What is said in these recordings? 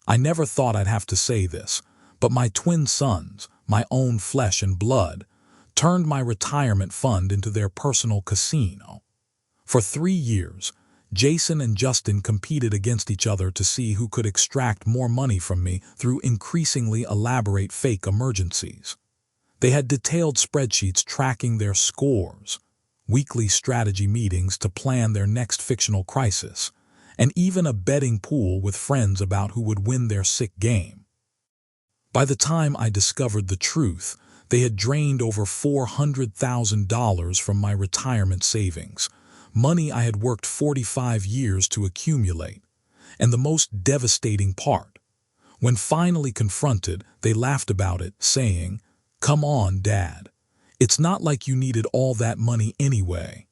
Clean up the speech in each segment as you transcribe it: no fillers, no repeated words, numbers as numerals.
I never thought I'd have to say this, but my twin sons, my own flesh and blood, turned my retirement fund into their personal casino. For 3 years, Jason and Justin competed against each other to see who could extract more money from me through increasingly elaborate fake emergencies. They had detailed spreadsheets tracking their scores, weekly strategy meetings to plan their next fictional crisis, and even a betting pool with friends about who would win their sick game. By the time I discovered the truth, they had drained over $400,000 from my retirement savings, money I had worked 45 years to accumulate. And the most devastating part, when finally confronted, they laughed about it, saying, "Come on, Dad. It's not like you needed all that money anyway."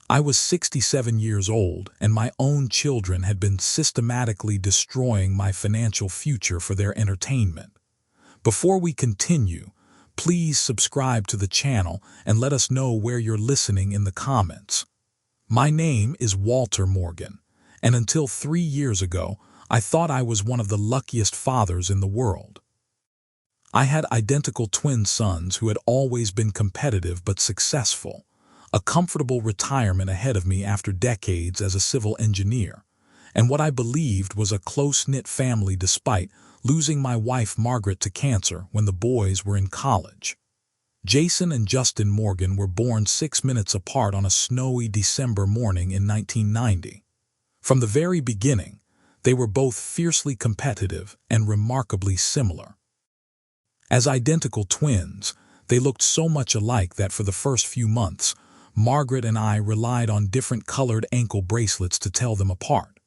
I was 67 years old, and my own children had been systematically destroying my financial future for their entertainment. Before we continue, please subscribe to the channel and let us know where you're listening in the comments. My name is Walter Morgan, and until 3 years ago, I thought I was one of the luckiest fathers in the world. I had identical twin sons who had always been competitive but successful, a comfortable retirement ahead of me after decades as a civil engineer, and what I believed was a close-knit family despite losing my wife Margaret to cancer when the boys were in college. Jason and Justin Morgan were born 6 minutes apart on a snowy December morning in 1990. From the very beginning, they were both fiercely competitive and remarkably similar. As identical twins, they looked so much alike that for the first few months, Margaret and I relied on different colored ankle bracelets to tell them apart.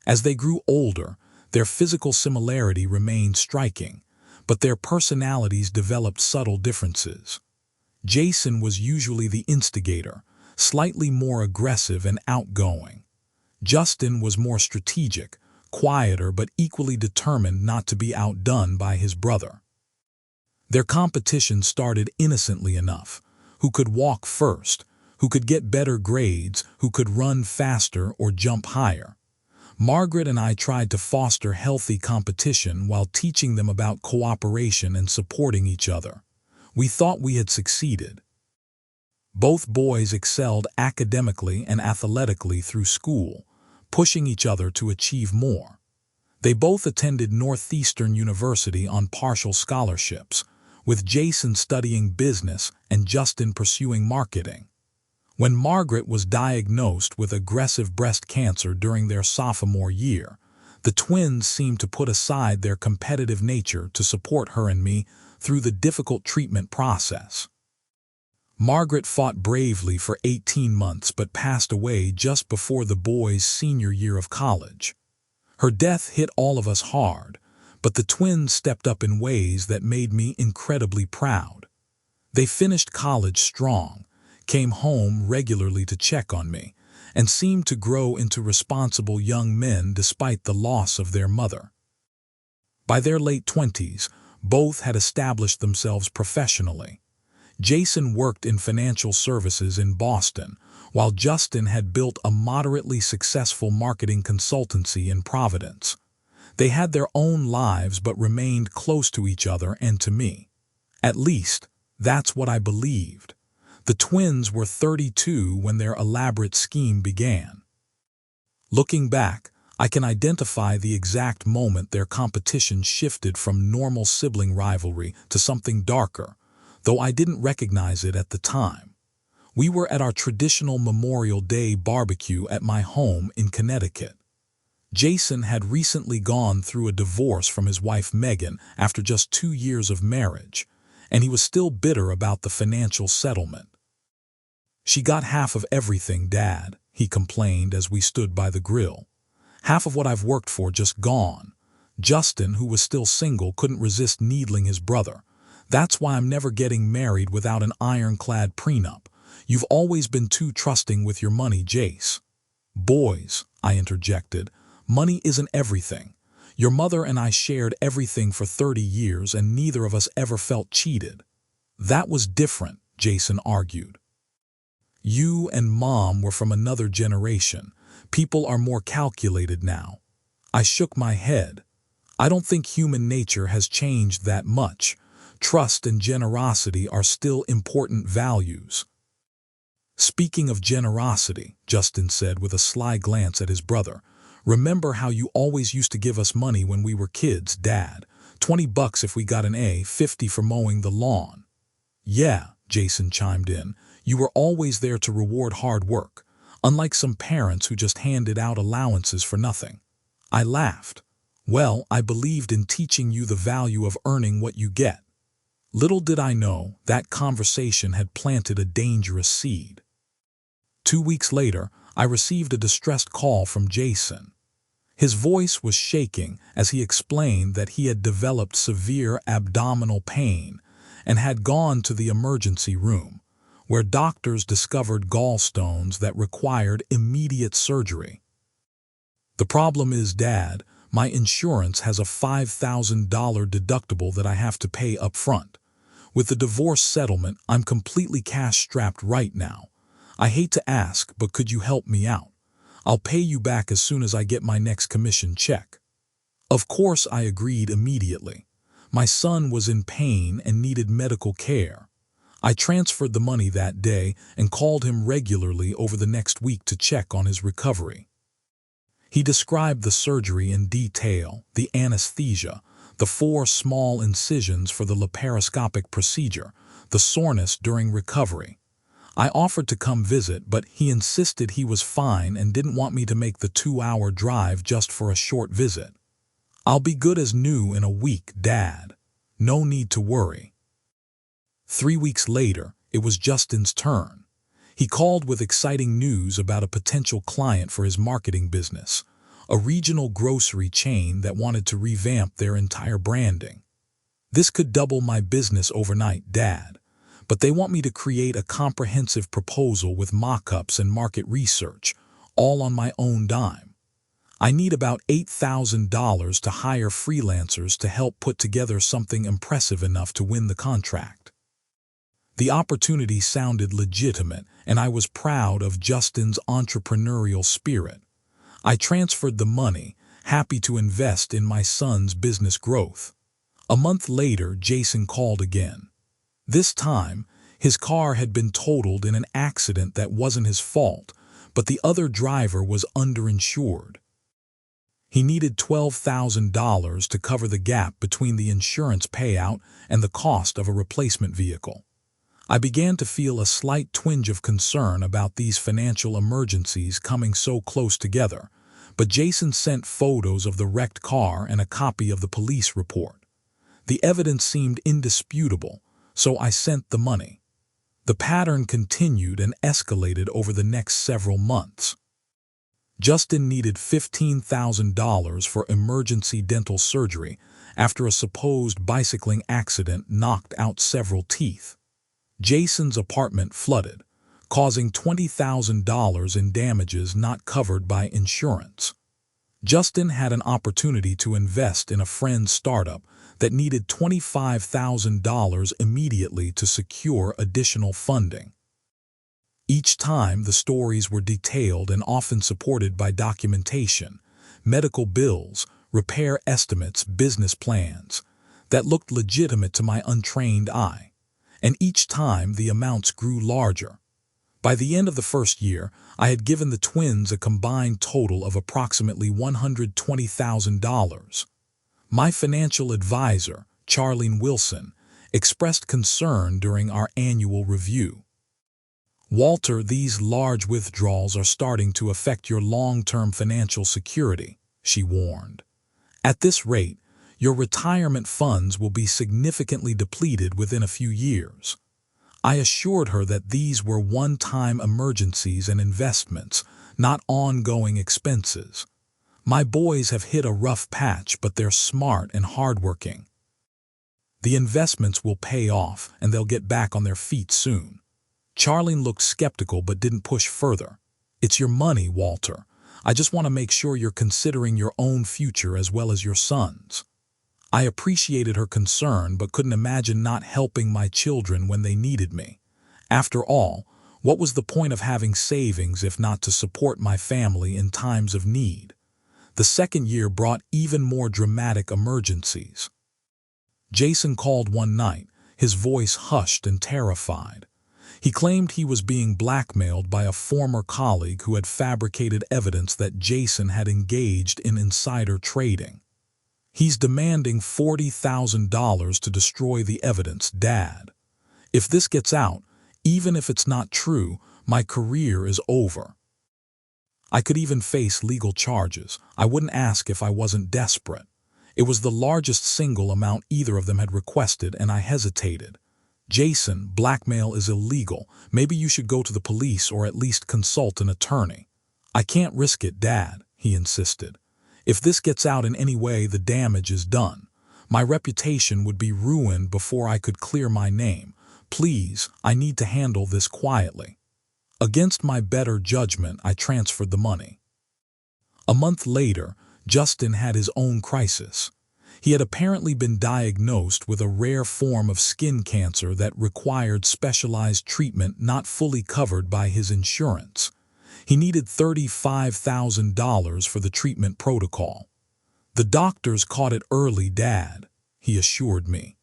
As they grew older, their physical similarity remained striking, but their personalities developed subtle differences. Jason was usually the instigator, slightly more aggressive and outgoing. Justin was more strategic, quieter but equally determined not to be outdone by his brother. Their competition started innocently enough. Who could walk first? Who could get better grades? Who could run faster or jump higher? Margaret and I tried to foster healthy competition while teaching them about cooperation and supporting each other. We thought we had succeeded. Both boys excelled academically and athletically through school, pushing each other to achieve more. They both attended Northeastern University on partial scholarships, with Jason studying business and Justin pursuing marketing. When Margaret was diagnosed with aggressive breast cancer during their sophomore year, the twins seemed to put aside their competitive nature to support her and me through the difficult treatment process. Margaret fought bravely for 18 months but passed away just before the boys' senior year of college. Her death hit all of us hard, but the twins stepped up in ways that made me incredibly proud. They finished college strong, came home regularly to check on me, and seemed to grow into responsible young men despite the loss of their mother. By their late 20s, both had established themselves professionally. Jason worked in financial services in Boston, while Justin had built a moderately successful marketing consultancy in Providence. They had their own lives but remained close to each other and to me. At least, that's what I believed. The twins were 32 when their elaborate scheme began. Looking back, I can identify the exact moment their competition shifted from normal sibling rivalry to something darker, though I didn't recognize it at the time. We were at our traditional Memorial Day barbecue at my home in Connecticut. Jason had recently gone through a divorce from his wife Megan after just 2 years of marriage, and he was still bitter about the financial settlement. "She got half of everything, Dad," he complained as we stood by the grill. "Half of what I've worked for just gone." Justin, who was still single, couldn't resist needling his brother. "That's why I'm never getting married without an ironclad prenup. You've always been too trusting with your money, Jace." "Boys," I interjected, "money isn't everything. Your mother and I shared everything for 30 years and neither of us ever felt cheated." "That was different," Jason argued. "You and Mom were from another generation. People are more calculated now." I shook my head. I don't think human nature has changed that much. Trust and generosity are still important values. Speaking of generosity, Justin said with a sly glance at his brother, remember how you always used to give us money when we were kids, Dad? $20 if we got an A, 50 for mowing the lawn. Yeah, Jason chimed in, you were always there to reward hard work, unlike some parents who just handed out allowances for nothing. I laughed. Well, I believed in teaching you the value of earning what you get. Little did I know that conversation had planted a dangerous seed. 2 weeks later, I received a distressed call from Jason. His voice was shaking as he explained that he had developed severe abdominal pain and had gone to the emergency room, where doctors discovered gallstones that required immediate surgery. The problem is, Dad, my insurance has a $5,000 deductible that I have to pay up front. With the divorce settlement, I'm completely cash-strapped right now. I hate to ask, but could you help me out? I'll pay you back as soon as I get my next commission check. Of course, I agreed immediately. My son was in pain and needed medical care. I transferred the money that day and called him regularly over the next week to check on his recovery. He described the surgery in detail, the anesthesia, the 4 small incisions for the laparoscopic procedure, the soreness during recovery. I offered to come visit, but he insisted he was fine and didn't want me to make the 2-hour drive just for a short visit. I'll be good as new in a week, Dad. No need to worry. 3 weeks later, it was Justin's turn. He called with exciting news about a potential client for his marketing business, a regional grocery chain that wanted to revamp their entire branding. This could double my business overnight, Dad, but they want me to create a comprehensive proposal with mock-ups and market research, all on my own dime. I need about $8,000 to hire freelancers to help put together something impressive enough to win the contract. The opportunity sounded legitimate, and I was proud of Justin's entrepreneurial spirit. I transferred the money, happy to invest in my son's business growth. A month later, Jason called again. This time, his car had been totaled in an accident that wasn't his fault, but the other driver was underinsured. He needed $12,000 to cover the gap between the insurance payout and the cost of a replacement vehicle. I began to feel a slight twinge of concern about these financial emergencies coming so close together, but Jason sent photos of the wrecked car and a copy of the police report. The evidence seemed indisputable, so I sent the money. The pattern continued and escalated over the next several months. Justin needed $15,000 for emergency dental surgery after a supposed bicycling accident knocked out several teeth. Jason's apartment flooded, causing $20,000 in damages not covered by insurance. Justin had an opportunity to invest in a friend's startup that needed $25,000 immediately to secure additional funding. Each time, the stories were detailed and often supported by documentation, medical bills, repair estimates, business plans, that looked legitimate to my untrained eye. And each time the amounts grew larger. By the end of the first year, I had given the twins a combined total of approximately $120,000. My financial advisor, Charlene Wilson, expressed concern during our annual review. Walter, these large withdrawals are starting to affect your long-term financial security, she warned. At this rate, your retirement funds will be significantly depleted within a few years. I assured her that these were one-time emergencies and investments, not ongoing expenses. My boys have hit a rough patch, but they're smart and hardworking. The investments will pay off, and they'll get back on their feet soon. Charlene looked skeptical but didn't push further. It's your money, Walter. I just want to make sure you're considering your own future as well as your son's. I appreciated her concern but couldn't imagine not helping my children when they needed me. After all, what was the point of having savings if not to support my family in times of need? The second year brought even more dramatic emergencies. Jason called one night, his voice hushed and terrified. He claimed he was being blackmailed by a former colleague who had fabricated evidence that Jason had engaged in insider trading. "He's demanding $40,000 to destroy the evidence, Dad. If this gets out, even if it's not true, my career is over. I could even face legal charges. I wouldn't ask if I wasn't desperate." It was the largest single amount either of them had requested, and I hesitated. "Jason, blackmail is illegal. Maybe you should go to the police or at least consult an attorney." "I can't risk it, Dad," he insisted. "If this gets out in any way, the damage is done. My reputation would be ruined before I could clear my name. Please, I need to handle this quietly." Against my better judgment, I transferred the money. A month later, Justin had his own crisis. He had apparently been diagnosed with a rare form of skin cancer that required specialized treatment not fully covered by his insurance. He needed $35,000 for the treatment protocol. "The doctors caught it early, Dad," he assured me.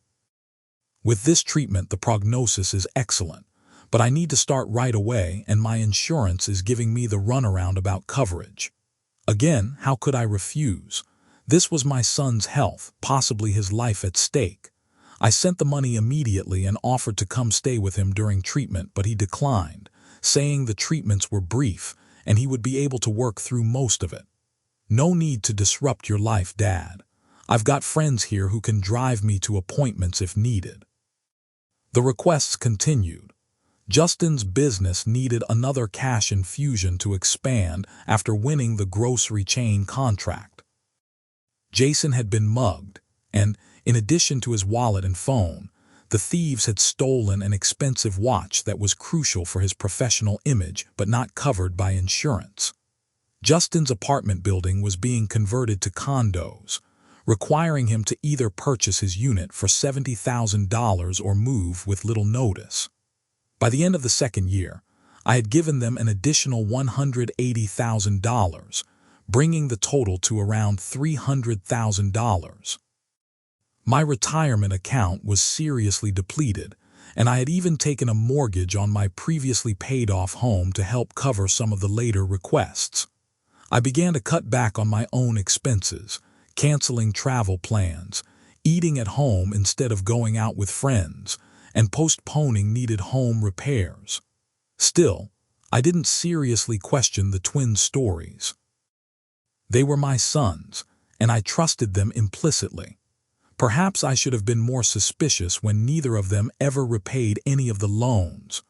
"With this treatment, the prognosis is excellent, but I need to start right away, and my insurance is giving me the runaround about coverage." Again, how could I refuse? This was my son's health, possibly his life at stake. I sent the money immediately and offered to come stay with him during treatment, but he declined, saying the treatments were brief and he would be able to work through most of it. "No need to disrupt your life, Dad. I've got friends here who can drive me to appointments if needed." The requests continued. Justin's business needed another cash infusion to expand after winning the grocery chain contract. Jason had been mugged, and, in addition to his wallet and phone, the thieves had stolen an expensive watch that was crucial for his professional image but not covered by insurance. Justin's apartment building was being converted to condos, requiring him to either purchase his unit for $70,000 or move with little notice. By the end of the second year, I had given them an additional $180,000, bringing the total to around $300,000. My retirement account was seriously depleted, and I had even taken a mortgage on my previously paid-off home to help cover some of the later requests. I began to cut back on my own expenses, canceling travel plans, eating at home instead of going out with friends, and postponing needed home repairs. Still, I didn't seriously question the twins' stories. They were my sons, and I trusted them implicitly. Perhaps I should have been more suspicious when neither of them ever repaid any of the loans,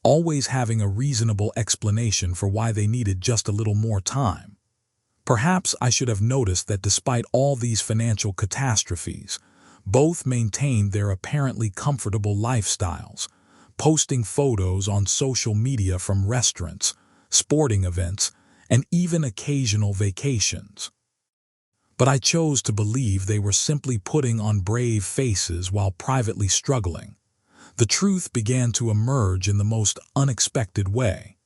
always having a reasonable explanation for why they needed just a little more time. Perhaps I should have noticed that despite all these financial catastrophes, both maintained their apparently comfortable lifestyles, posting photos on social media from restaurants, sporting events, and even occasional vacations. But I chose to believe they were simply putting on brave faces while privately struggling. The truth began to emerge in the most unexpected way.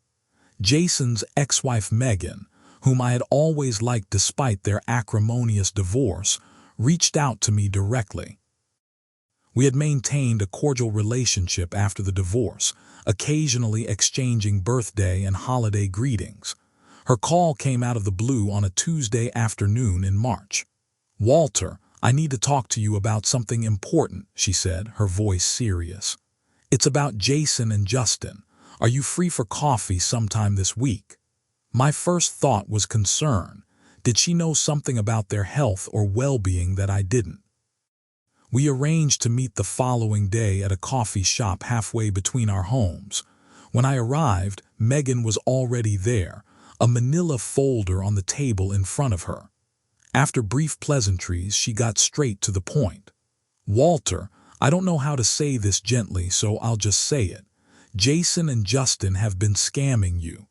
Jason's ex-wife Megan, whom I had always liked despite their acrimonious divorce, reached out to me directly. We had maintained a cordial relationship after the divorce, occasionally exchanging birthday and holiday greetings. Her call came out of the blue on a Tuesday afternoon in March. "Walter, I need to talk to you about something important," she said, her voice serious. "It's about Jason and Justin. Are you free for coffee sometime this week?" My first thought was concern. Did she know something about their health or well-being that I didn't? We arranged to meet the following day at a coffee shop halfway between our homes. When I arrived, Megan was already there, a manila folder on the table in front of her. After brief pleasantries, she got straight to the point. "Walter, I don't know how to say this gently, so I'll just say it. Jason and Justin have been scamming you.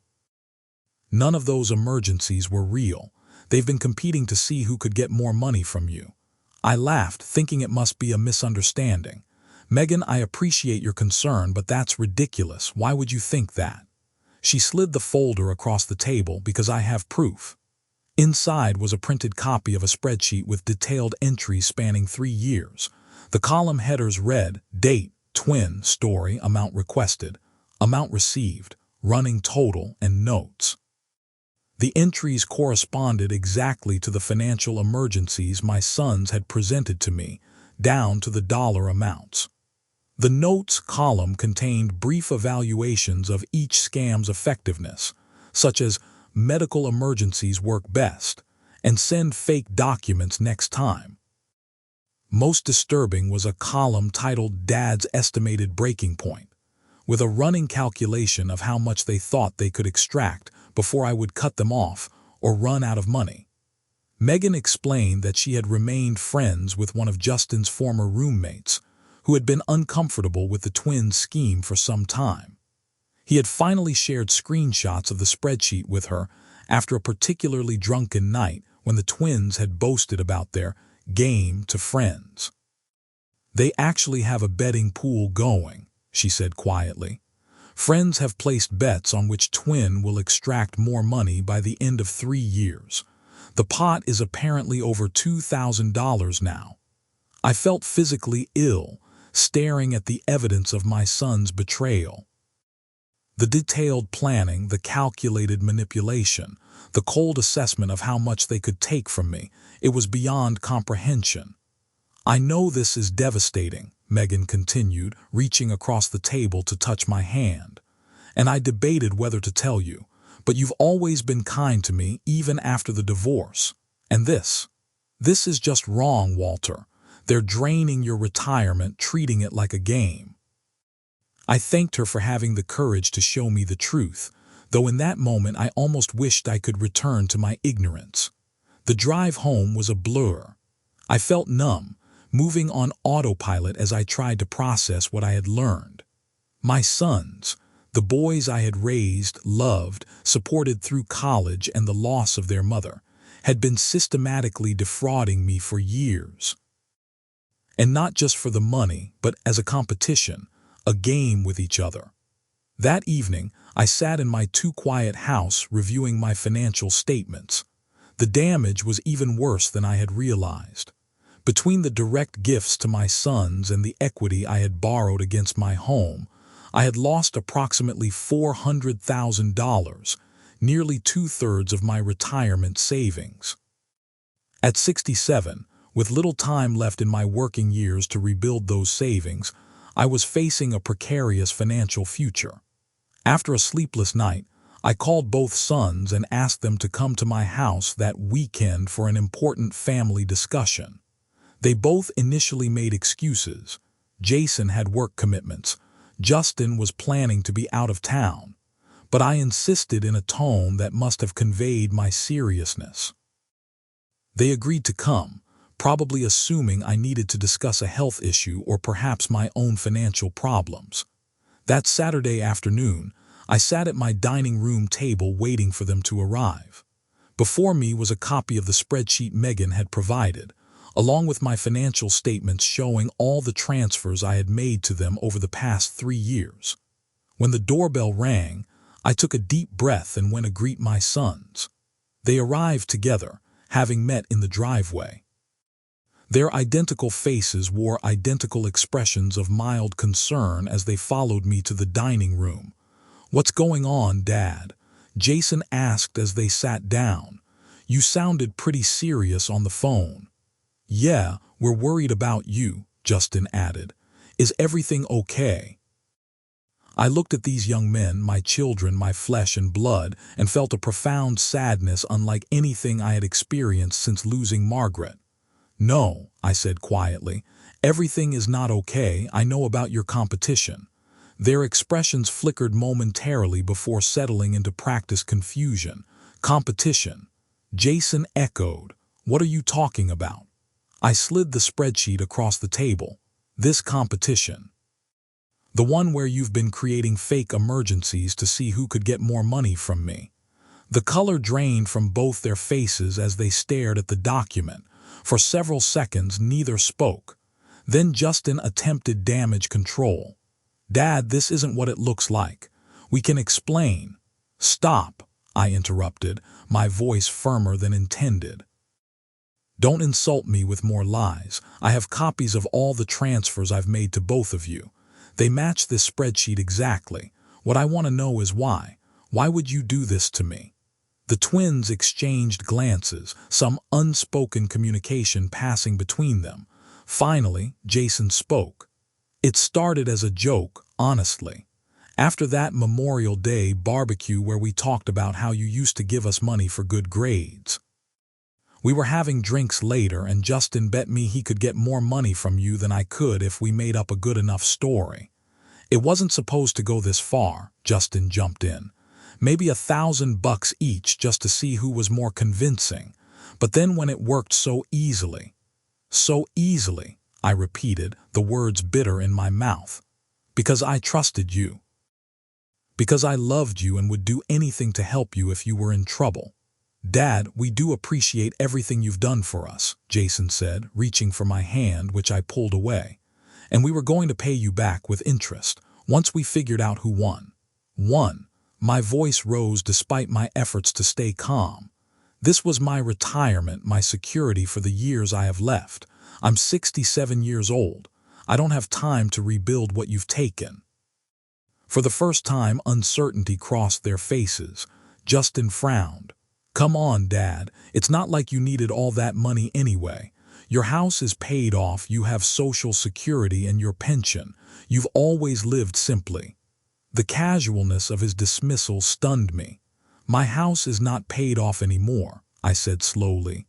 None of those emergencies were real. They've been competing to see who could get more money from you." I laughed, thinking it must be a misunderstanding. "Megan, I appreciate your concern, but that's ridiculous. Why would you think that?" She slid the folder across the table because I have proof. Inside was a printed copy of a spreadsheet with detailed entries spanning 3 years. The column headers read, date, twin, story, amount requested, amount received, running total, and notes. The entries corresponded exactly to the financial emergencies my sons had presented to me, down to the dollar amounts. The notes column contained brief evaluations of each scam's effectiveness, such as medical emergencies work best, and send fake documents next time. Most disturbing was a column titled Dad's Estimated Breaking Point, with a running calculation of how much they thought they could extract before I would cut them off or run out of money. Megan explained that she had remained friends with one of Justin's former roommates, who had been uncomfortable with the twins' scheme for some time. He had finally shared screenshots of the spreadsheet with her after a particularly drunken night when the twins had boasted about their game to friends. "They actually have a betting pool going," she said quietly. "Friends have placed bets on which twin will extract more money by the end of 3 years. The pot is apparently over $2,000 now." I felt physically ill, staring at the evidence of my son's betrayal. The detailed planning, the calculated manipulation, the cold assessment of how much they could take from me, it was beyond comprehension. "I know this is devastating," Megan continued, reaching across the table to touch my hand. "And I debated whether to tell you, but you've always been kind to me even after the divorce. And this is just wrong, Walter. They're draining your retirement, treating it like a game." I thanked her for having the courage to show me the truth, though in that moment I almost wished I could return to my ignorance. The drive home was a blur. I felt numb, moving on autopilot as I tried to process what I had learned. My sons, the boys I had raised, loved, supported through college and the loss of their mother, had been systematically defrauding me for years. And not just for the money, but as a competition, a game with each other. That evening, I sat in my too-quiet house reviewing my financial statements. The damage was even worse than I had realized. Between the direct gifts to my sons and the equity I had borrowed against my home, I had lost approximately $400,000, nearly 2/3 of my retirement savings. At 67, with little time left in my working years to rebuild those savings, I was facing a precarious financial future. After a sleepless night, I called both sons and asked them to come to my house that weekend for an important family discussion. They both initially made excuses. Jason had work commitments. Justin was planning to be out of town. But I insisted in a tone that must have conveyed my seriousness. They agreed to come, probably assuming I needed to discuss a health issue or perhaps my own financial problems. That Saturday afternoon, I sat at my dining room table waiting for them to arrive. Before me was a copy of the spreadsheet Megan had provided, along with my financial statements showing all the transfers I had made to them over the past 3 years. When the doorbell rang, I took a deep breath and went to greet my sons. They arrived together, having met in the driveway. Their identical faces wore identical expressions of mild concern as they followed me to the dining room. "What's going on, Dad?" Jason asked as they sat down. "You sounded pretty serious on the phone." "Yeah, we're worried about you," Justin added. "Is everything okay?" I looked at these young men, my children, my flesh and blood, and felt a profound sadness unlike anything I had experienced since losing Margaret. "No," I said quietly, "everything is not okay. I know about your competition." Their expressions flickered momentarily before settling into practiced confusion. "Competition?" Jason echoed. "What are you talking about?" I slid the spreadsheet across the table. "This competition. The one where you've been creating fake emergencies to see who could get more money from me." The color drained from both their faces as they stared at the document. For several seconds, neither spoke. Then Justin attempted damage control. "Dad, this isn't what it looks like. We can explain." "Stop," I interrupted, my voice firmer than intended. Don't insult me with more lies. I have copies of all the transfers I've made to both of you. They match this spreadsheet exactly. What I want to know is why. Why would you do this to me? The twins exchanged glances, some unspoken communication passing between them. Finally, Jason spoke. It started as a joke, honestly. After that Memorial Day barbecue where we talked about how you used to give us money for good grades. We were having drinks later and Justin bet me he could get more money from you than I could if we made up a good enough story. It wasn't supposed to go this far, Justin jumped in. Maybe $1,000 each just to see who was more convincing. But then when it worked so easily, I repeated, the words bitter in my mouth. Because I trusted you. Because I loved you and would do anything to help you if you were in trouble. Dad, we do appreciate everything you've done for us, Jason said, reaching for my hand, which I pulled away. And we were going to pay you back with interest, once we figured out who won. Won. My voice rose despite my efforts to stay calm. This was my retirement, my security for the years I have left. I'm 67 years old. I don't have time to rebuild what you've taken. For the first time, uncertainty crossed their faces. Justin frowned. Come on, Dad. It's not like you needed all that money anyway. Your house is paid off, you have Social Security and your pension. You've always lived simply. The casualness of his dismissal stunned me. My house is not paid off anymore, I said slowly.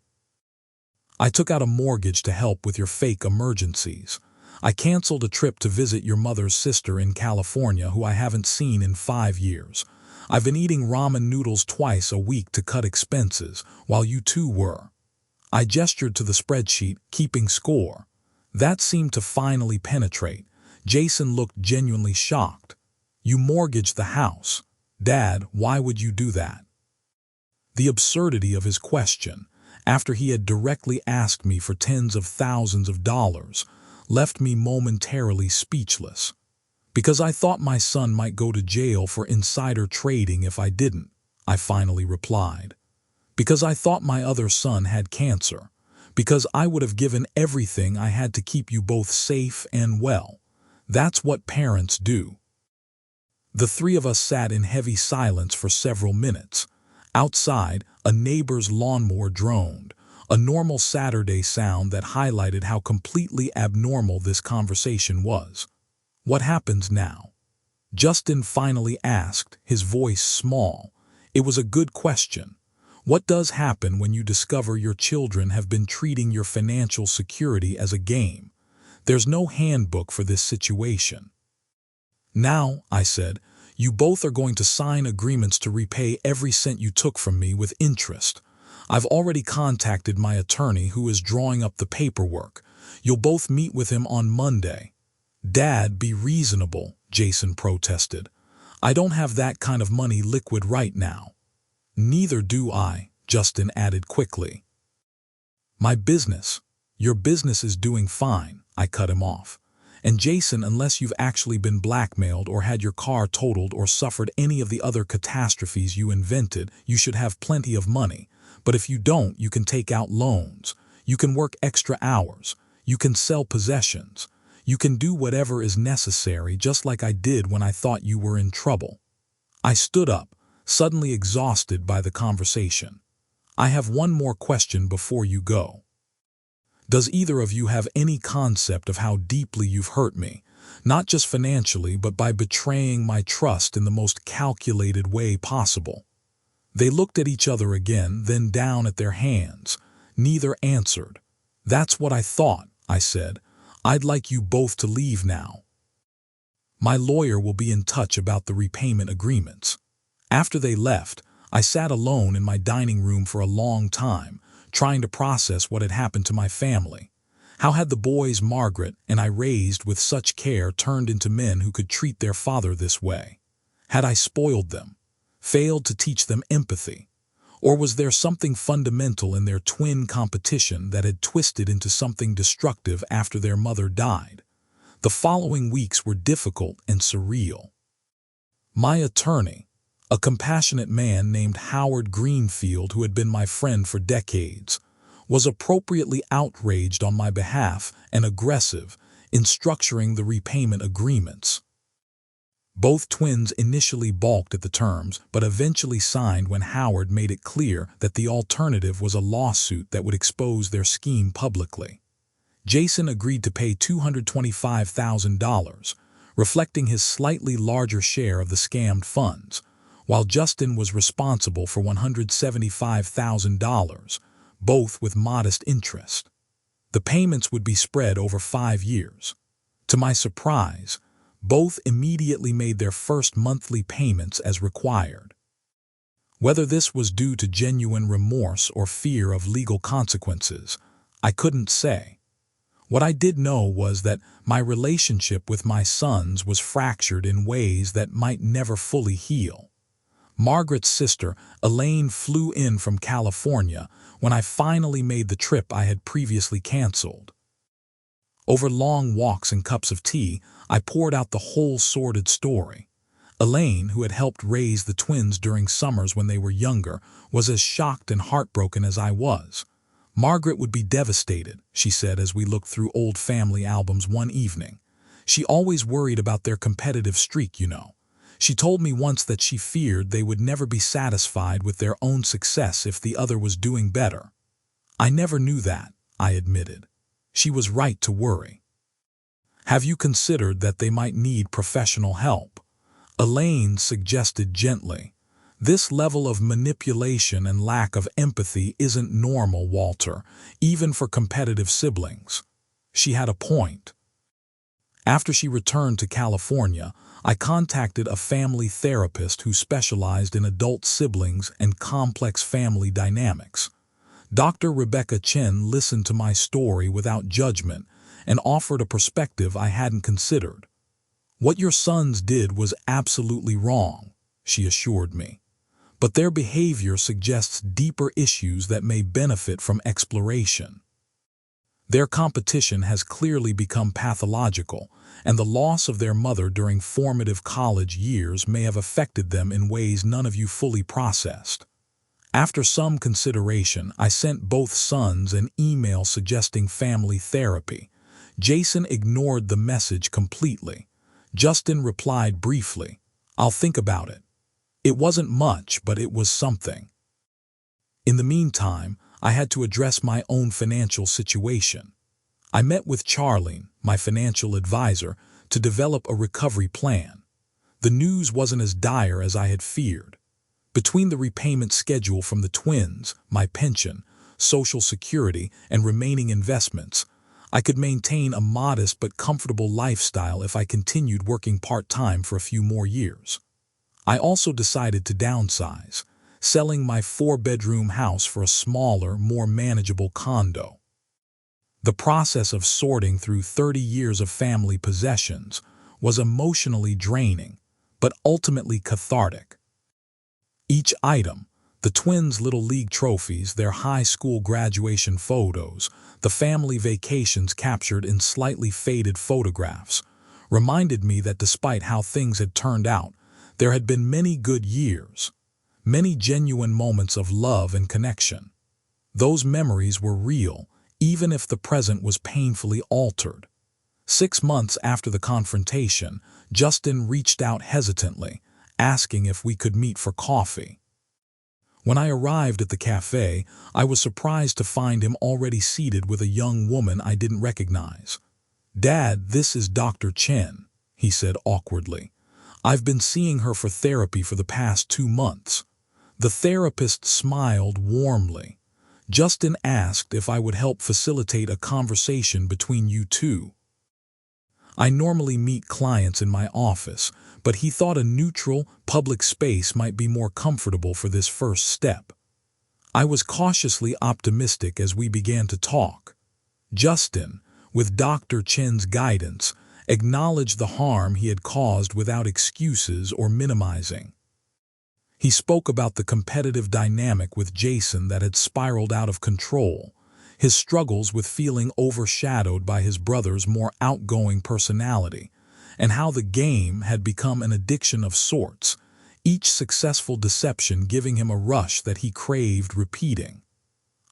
I took out a mortgage to help with your fake emergencies. I canceled a trip to visit your mother's sister in California who I haven't seen in 5 years. I've been eating ramen noodles twice a week to cut expenses, while you two were. I gestured to the spreadsheet, keeping score. That seemed to finally penetrate. Jason looked genuinely shocked. You mortgaged the house. Dad, why would you do that? The absurdity of his question, after he had directly asked me for tens of thousands of dollars, left me momentarily speechless. Because I thought my son might go to jail for insider trading if I didn't, I finally replied. Because I thought my other son had cancer. Because I would have given everything I had to keep you both safe and well. That's what parents do. The three of us sat in heavy silence for several minutes. Outside, a neighbor's lawnmower droned, a normal Saturday sound that highlighted how completely abnormal this conversation was. What happens now? Justin finally asked, his voice small. It was a good question. What does happen when you discover your children have been treating your financial security as a game? There's no handbook for this situation. Now, I said, you both are going to sign agreements to repay every cent you took from me with interest. I've already contacted my attorney who is drawing up the paperwork. You'll both meet with him on Monday. Dad, be reasonable, Jason protested. I don't have that kind of money liquid right now. Neither do I, Justin added quickly. My business. Your business is doing fine, I cut him off. And Jason, unless you've actually been blackmailed or had your car totaled or suffered any of the other catastrophes you invented, you should have plenty of money. But if you don't, you can take out loans. You can work extra hours. You can sell possessions. You can do whatever is necessary, just like I did when I thought you were in trouble. I stood up, suddenly exhausted by the conversation. I have one more question before you go. Does either of you have any concept of how deeply you've hurt me, not just financially, but by betraying my trust in the most calculated way possible? They looked at each other again, then down at their hands. Neither answered. That's what I thought, I said. I'd like you both to leave now. My lawyer will be in touch about the repayment agreements. After they left, I sat alone in my dining room for a long time, trying to process what had happened to my family. How had the boys Margaret and I raised with such care turned into men who could treat their father this way? Had I spoiled them, failed to teach them empathy? Or was there something fundamental in their twin competition that had twisted into something destructive after their mother died? The following weeks were difficult and surreal. My attorney. A compassionate man named Howard Greenfield, who had been my friend for decades, was appropriately outraged on my behalf and aggressive in structuring the repayment agreements. Both twins initially balked at the terms, but eventually signed when Howard made it clear that the alternative was a lawsuit that would expose their scheme publicly. Jason agreed to pay $225,000, reflecting his slightly larger share of the scammed funds, while Justin was responsible for $175,000, both with modest interest. The payments would be spread over 5 years. To my surprise, both immediately made their first monthly payments as required. Whether this was due to genuine remorse or fear of legal consequences, I couldn't say. What I did know was that my relationship with my sons was fractured in ways that might never fully heal. Margaret's sister, Elaine, flew in from California when I finally made the trip I had previously canceled. Over long walks and cups of tea, I poured out the whole sordid story. Elaine, who had helped raise the twins during summers when they were younger, was as shocked and heartbroken as I was. Margaret would be devastated, she said as we looked through old family albums one evening. She always worried about their competitive streak, you know. She told me once that she feared they would never be satisfied with their own success if the other was doing better. I never knew that, I admitted. She was right to worry. Have you considered that they might need professional help? Elaine suggested gently. This level of manipulation and lack of empathy isn't normal, Walter, even for competitive siblings. She had a point. After she returned to California, I contacted a family therapist who specialized in adult siblings and complex family dynamics. Dr. Rebecca Chen listened to my story without judgment and offered a perspective I hadn't considered. What your sons did was absolutely wrong, she assured me. But their behavior suggests deeper issues that may benefit from exploration. Their competition has clearly become pathological, and the loss of their mother during formative college years may have affected them in ways none of you fully processed. After some consideration, I sent both sons an email suggesting family therapy. Jason ignored the message completely. Justin replied briefly, "I'll think about it." It wasn't much, but it was something. In the meantime, I had to address my own financial situation. I met with Charlene, my financial advisor, to develop a recovery plan. The news wasn't as dire as I had feared. Between the repayment schedule from the twins, my pension, Social Security, and remaining investments, I could maintain a modest but comfortable lifestyle if I continued working part-time for a few more years. I also decided to downsize, selling my 4-bedroom house for a smaller, more manageable condo. The process of sorting through 30 years of family possessions was emotionally draining, but ultimately cathartic. Each item, the twins' Little League trophies, their high school graduation photos, the family vacations captured in slightly faded photographs, reminded me that despite how things had turned out, there had been many good years, many genuine moments of love and connection. Those memories were real, even if the present was painfully altered. 6 months after the confrontation, Justin reached out hesitantly, asking if we could meet for coffee. When I arrived at the cafe, I was surprised to find him already seated with a young woman I didn't recognize. "Dad, this is Dr. Chen," he said awkwardly. "I've been seeing her for therapy for the past 2 months. The therapist smiled warmly. Justin asked if I would help facilitate a conversation between you two. I normally meet clients in my office, but he thought a neutral, public space might be more comfortable for this first step. I was cautiously optimistic as we began to talk. Justin, with Dr. Chen's guidance, acknowledged the harm he had caused without excuses or minimizing. He spoke about the competitive dynamic with Jason that had spiraled out of control, his struggles with feeling overshadowed by his brother's more outgoing personality, and how the game had become an addiction of sorts, each successful deception giving him a rush that he craved repeating.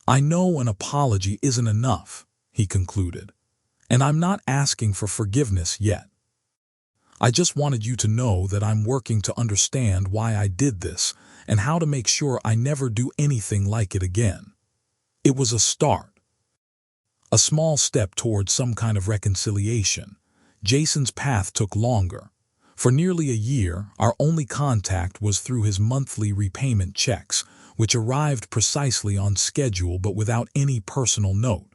"I know an apology isn't enough," he concluded, "and I'm not asking for forgiveness yet. I just wanted you to know that I'm working to understand why I did this and how to make sure I never do anything like it again." It was a start, a small step towards some kind of reconciliation. Jason's path took longer. For nearly a year, our only contact was through his monthly repayment checks, which arrived precisely on schedule but without any personal note.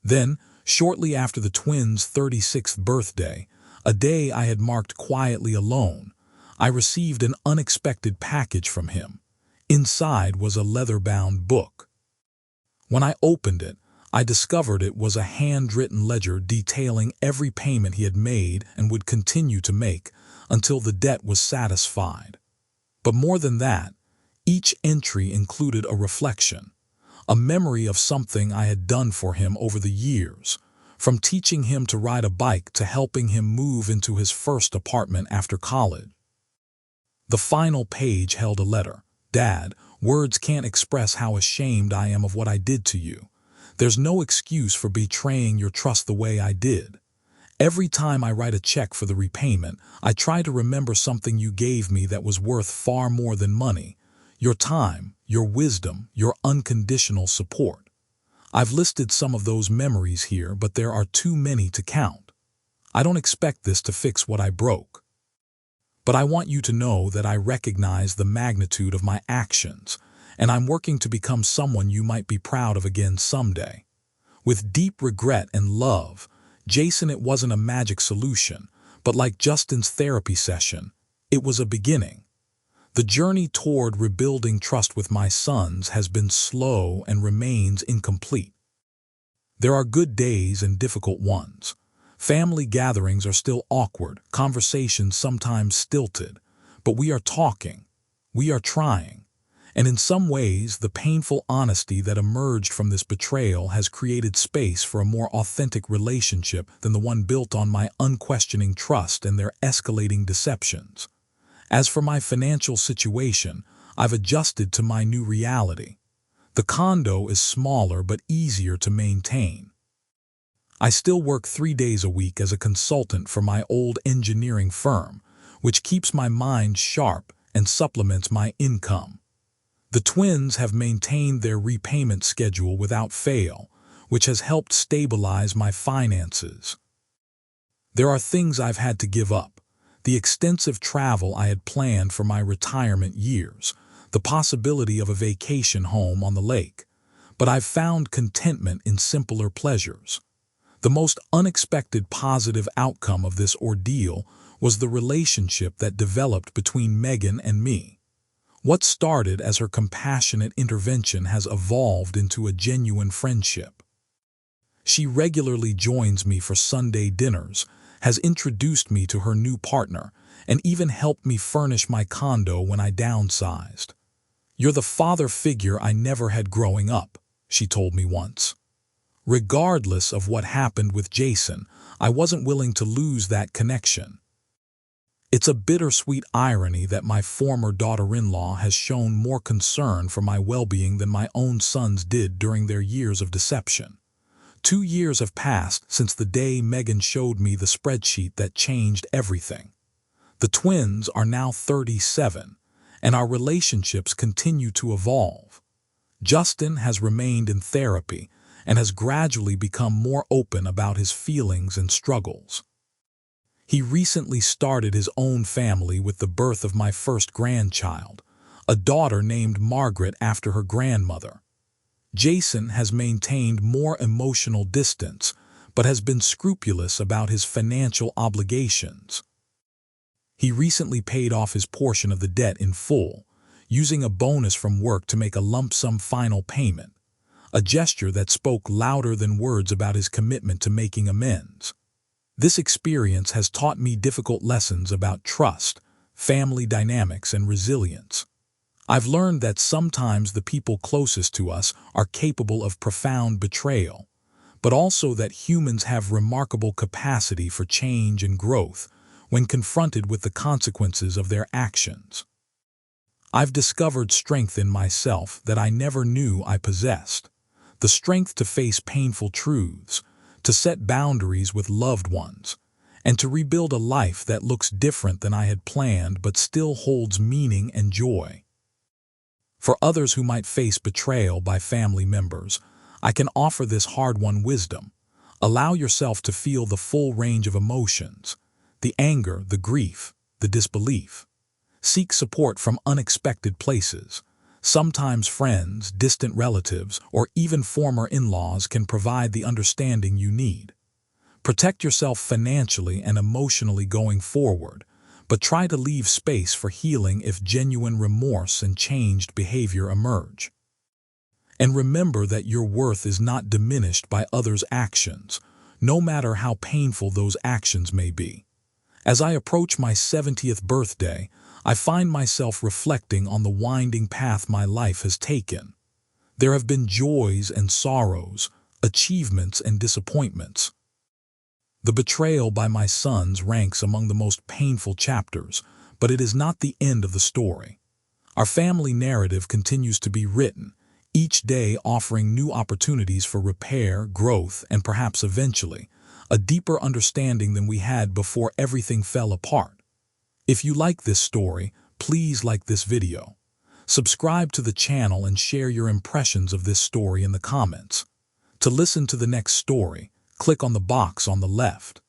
Then, shortly after the twins' 36th birthday, a day I had marked quietly alone, I received an unexpected package from him. Inside was a leather-bound book. When I opened it, I discovered it was a handwritten ledger detailing every payment he had made and would continue to make until the debt was satisfied. But more than that, each entry included a reflection, a memory of something I had done for him over the years, from teaching him to ride a bike to helping him move into his first apartment after college. The final page held a letter. "Dad, words can't express how ashamed I am of what I did to you. There's no excuse for betraying your trust the way I did. Every time I write a check for the repayment, I try to remember something you gave me that was worth far more than money: your time, your wisdom, your unconditional support. I've listed some of those memories here, but there are too many to count. I don't expect this to fix what I broke. But I want you to know that I recognize the magnitude of my actions, and I'm working to become someone you might be proud of again someday." With deep regret and love, Jason, it wasn't a magic solution, but like Justin's therapy session, it was a beginning. The journey toward rebuilding trust with my sons has been slow and remains incomplete. There are good days and difficult ones. Family gatherings are still awkward, conversations sometimes stilted, but we are talking, we are trying. And in some ways, the painful honesty that emerged from this betrayal has created space for a more authentic relationship than the one built on my unquestioning trust and their escalating deceptions. As for my financial situation, I've adjusted to my new reality. The condo is smaller but easier to maintain. I still work 3 days a week as a consultant for my old engineering firm, which keeps my mind sharp and supplements my income. The twins have maintained their repayment schedule without fail, which has helped stabilize my finances. There are things I've had to give up: the extensive travel I had planned for my retirement years, the possibility of a vacation home on the lake. But I've found contentment in simpler pleasures. The most unexpected positive outcome of this ordeal was the relationship that developed between Megan and me. What started as her compassionate intervention has evolved into a genuine friendship. She regularly joins me for Sunday dinners, has introduced me to her new partner, and even helped me furnish my condo when I downsized. "You're the father figure I never had growing up," she told me once. Regardless of what happened with Jason, I wasn't willing to lose that connection. It's a bittersweet irony that my former daughter-in-law has shown more concern for my well-being than my own sons did during their years of deception. 2 years have passed since the day Megan showed me the spreadsheet that changed everything. The twins are now 37, and our relationships continue to evolve. Justin has remained in therapy and has gradually become more open about his feelings and struggles. He recently started his own family with the birth of my first grandchild, a daughter named Margaret after her grandmother. Jason has maintained more emotional distance, but has been scrupulous about his financial obligations. He recently paid off his portion of the debt in full, using a bonus from work to make a lump sum final payment, a gesture that spoke louder than words about his commitment to making amends. This experience has taught me difficult lessons about trust, family dynamics, and resilience. I've learned that sometimes the people closest to us are capable of profound betrayal, but also that humans have remarkable capacity for change and growth when confronted with the consequences of their actions. I've discovered strength in myself that I never knew I possessed. The strength to face painful truths, to set boundaries with loved ones, and to rebuild a life that looks different than I had planned but still holds meaning and joy. For others who might face betrayal by family members, I can offer this hard-won wisdom. Allow yourself to feel the full range of emotions, the anger, the grief, the disbelief. Seek support from unexpected places. Sometimes friends, distant relatives, or even former in-laws can provide the understanding you need. Protect yourself financially and emotionally going forward, but try to leave space for healing if genuine remorse and changed behavior emerge. And remember that your worth is not diminished by others' actions, no matter how painful those actions may be. As I approach my 70th birthday, I find myself reflecting on the winding path my life has taken. There have been joys and sorrows, achievements and disappointments. The betrayal by my sons ranks among the most painful chapters, but it is not the end of the story. Our family narrative continues to be written, each day offering new opportunities for repair, growth, and perhaps eventually, a deeper understanding than we had before everything fell apart. If you like this story, please like this video. Subscribe to the channel and share your impressions of this story in the comments. To listen to the next story, click on the box on the left.